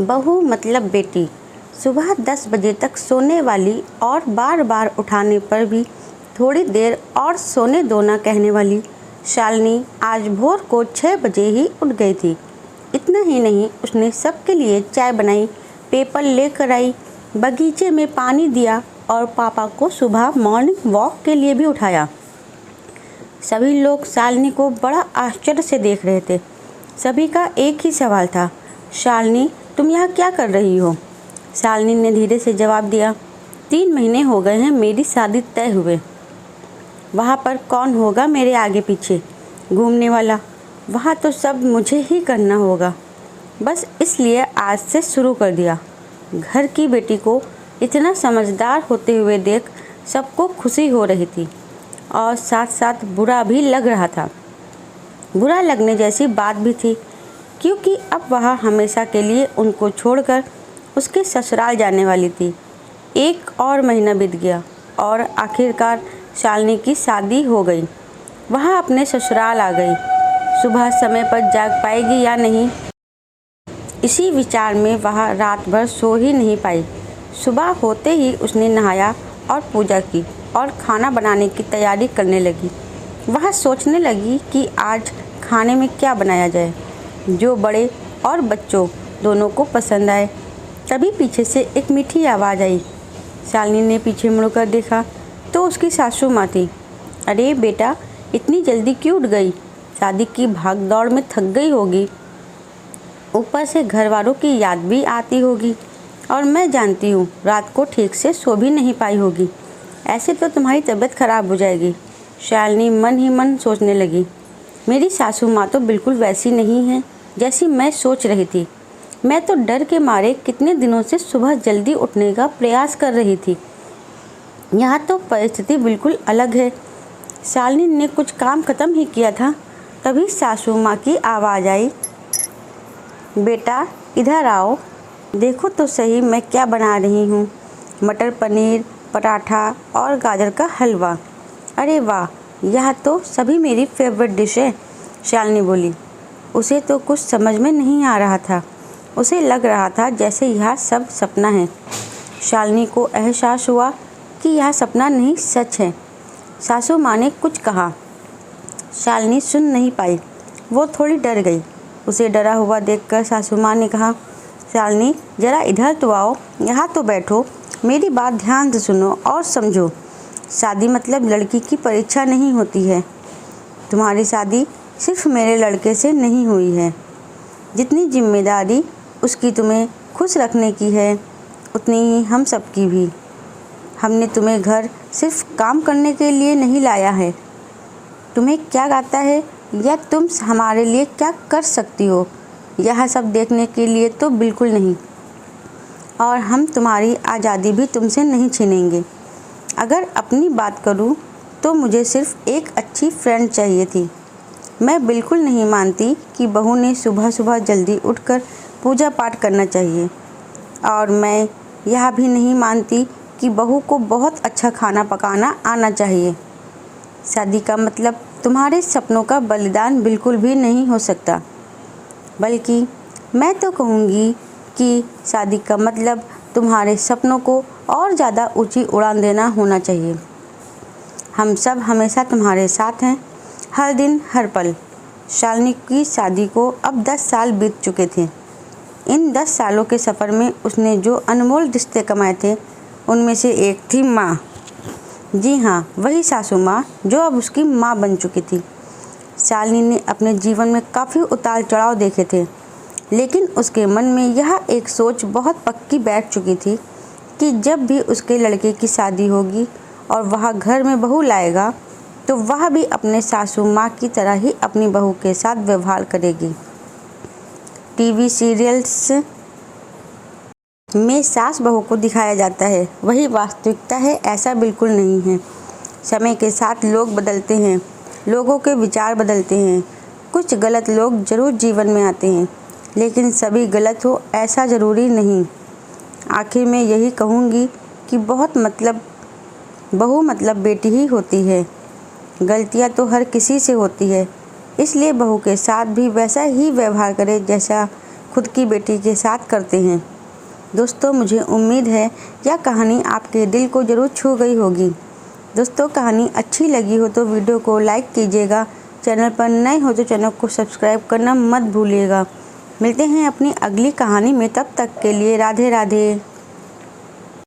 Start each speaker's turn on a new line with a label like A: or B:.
A: बहू मतलब बेटी, सुबह 10 बजे तक सोने वाली और बार बार उठाने पर भी थोड़ी देर और सोने दो ना कहने वाली शालिनी आज भोर को 6 बजे ही उठ गई थी। इतना ही नहीं, उसने सबके लिए चाय बनाई, पेपर लेकर आई, बगीचे में पानी दिया और पापा को सुबह मॉर्निंग वॉक के लिए भी उठाया। सभी लोग शालिनी को बड़ा आश्चर्य से देख रहे थे। सभी का एक ही सवाल था, शालिनी तुम यहाँ क्या कर रही हो? शालिनी ने धीरे से जवाब दिया, 3 महीने हो गए हैं मेरी शादी तय हुए। वहाँ पर कौन होगा मेरे आगे पीछे घूमने वाला? वहाँ तो सब मुझे ही करना होगा। बस इसलिए आज से शुरू कर दिया। घर की बेटी को इतना समझदार होते हुए देख सबको खुशी हो रही थी और साथ साथ बुरा भी लग रहा था। बुरा लगने जैसी बात भी थी, क्योंकि अब वह हमेशा के लिए उनको छोड़कर उसके ससुराल जाने वाली थी। 1 और महीना बीत गया और आखिरकार शालिनी की शादी हो गई। वह अपने ससुराल आ गई। सुबह समय पर जाग पाएगी या नहीं, इसी विचार में वह रात भर सो ही नहीं पाई। सुबह होते ही उसने नहाया और पूजा की और खाना बनाने की तैयारी करने लगी। वह सोचने लगी कि आज खाने में क्या बनाया जाए जो बड़े और बच्चों दोनों को पसंद आए। तभी पीछे से एक मीठी आवाज़ आई। शालिनी ने पीछे मुड़कर देखा तो उसकी सासू माँ थी। अरे बेटा, इतनी जल्दी क्यों उठ गई? शादी की भाग दौड़ में थक गई होगी, ऊपर से घर वालों की याद भी आती होगी और मैं जानती हूँ रात को ठीक से सो भी नहीं पाई होगी। ऐसे तो तुम्हारी तबीयत खराब हो जाएगी। शालिनी मन ही मन सोचने लगी, मेरी सासू माँ तो बिल्कुल वैसी नहीं है जैसी मैं सोच रही थी। मैं तो डर के मारे कितने दिनों से सुबह जल्दी उठने का प्रयास कर रही थी। यहाँ तो परिस्थिति बिल्कुल अलग है। शालिनी ने कुछ काम खत्म ही किया था, तभी सासू माँ की आवाज़ आई, बेटा इधर आओ, देखो तो सही मैं क्या बना रही हूँ। मटर पनीर, पराठा और गाजर का हलवा। अरे वाह, यह तो सभी मेरी फेवरेट डिश है। शालिनी बोली। उसे तो कुछ समझ में नहीं आ रहा था। उसे लग रहा था जैसे यह सब सपना है। शालिनी को एहसास हुआ कि यह सपना नहीं, सच है। सासू माँ ने कुछ कहा, शालिनी सुन नहीं पाई। वो थोड़ी डर गई। उसे डरा हुआ देखकर सासू माँ ने कहा, शालिनी ज़रा इधर तो आओ, यहाँ तो बैठो, मेरी बात ध्यान से सुनो और समझो। शादी मतलब लड़की की परीक्षा नहीं होती है। तुम्हारी शादी सिर्फ मेरे लड़के से नहीं हुई है। जितनी जिम्मेदारी उसकी तुम्हें खुश रखने की है, उतनी ही हम सब की भी। हमने तुम्हें घर सिर्फ काम करने के लिए नहीं लाया है। तुम्हें क्या आता है या तुम हमारे लिए क्या कर सकती हो, यह सब देखने के लिए तो बिल्कुल नहीं। और हम तुम्हारी आज़ादी भी तुमसे नहीं छीनेंगे। अगर अपनी बात करूं तो मुझे सिर्फ एक अच्छी फ्रेंड चाहिए थी। मैं बिल्कुल नहीं मानती कि बहू ने सुबह सुबह जल्दी उठकर पूजा पाठ करना चाहिए, और मैं यह भी नहीं मानती कि बहू को बहुत अच्छा खाना पकाना आना चाहिए। शादी का मतलब तुम्हारे सपनों का बलिदान बिल्कुल भी नहीं हो सकता। बल्कि मैं तो कहूँगी कि शादी का मतलब तुम्हारे सपनों को और ज़्यादा ऊंची उड़ान देना होना चाहिए। हम सब हमेशा तुम्हारे साथ हैं, हर दिन हर पल। शालिनी की शादी को अब 10 साल बीत चुके थे। इन 10 सालों के सफ़र में उसने जो अनमोल रिश्ते कमाए थे, उनमें से एक थी माँ। जी हाँ, वही सासू माँ जो अब उसकी माँ बन चुकी थी। शालिनी ने अपने जीवन में काफ़ी उतार चढ़ाव देखे थे, लेकिन उसके मन में यह एक सोच बहुत पक्की बैठ चुकी थी कि जब भी उसके लड़के की शादी होगी और वह घर में बहू लाएगा, तो वह भी अपने सासू माँ की तरह ही अपनी बहू के साथ व्यवहार करेगी। टीवी सीरियल्स में सास बहू को दिखाया जाता है, वही वास्तविकता है ऐसा बिल्कुल नहीं है। समय के साथ लोग बदलते हैं, लोगों के विचार बदलते हैं। कुछ गलत लोग ज़रूर जीवन में आते हैं, लेकिन सभी गलत हो ऐसा ज़रूरी नहीं। आखिर में यही कहूँगी कि बहू मतलब बेटी ही होती है। गलतियाँ तो हर किसी से होती है, इसलिए बहू के साथ भी वैसा ही व्यवहार करें जैसा खुद की बेटी के साथ करते हैं। दोस्तों, मुझे उम्मीद है यह कहानी आपके दिल को ज़रूर छू गई होगी। दोस्तों, कहानी अच्छी लगी हो तो वीडियो को लाइक कीजिएगा। चैनल पर नए हो तो चैनल को सब्सक्राइब करना मत भूलिएगा। मिलते हैं अपनी अगली कहानी में, तब तक के लिए राधे राधे।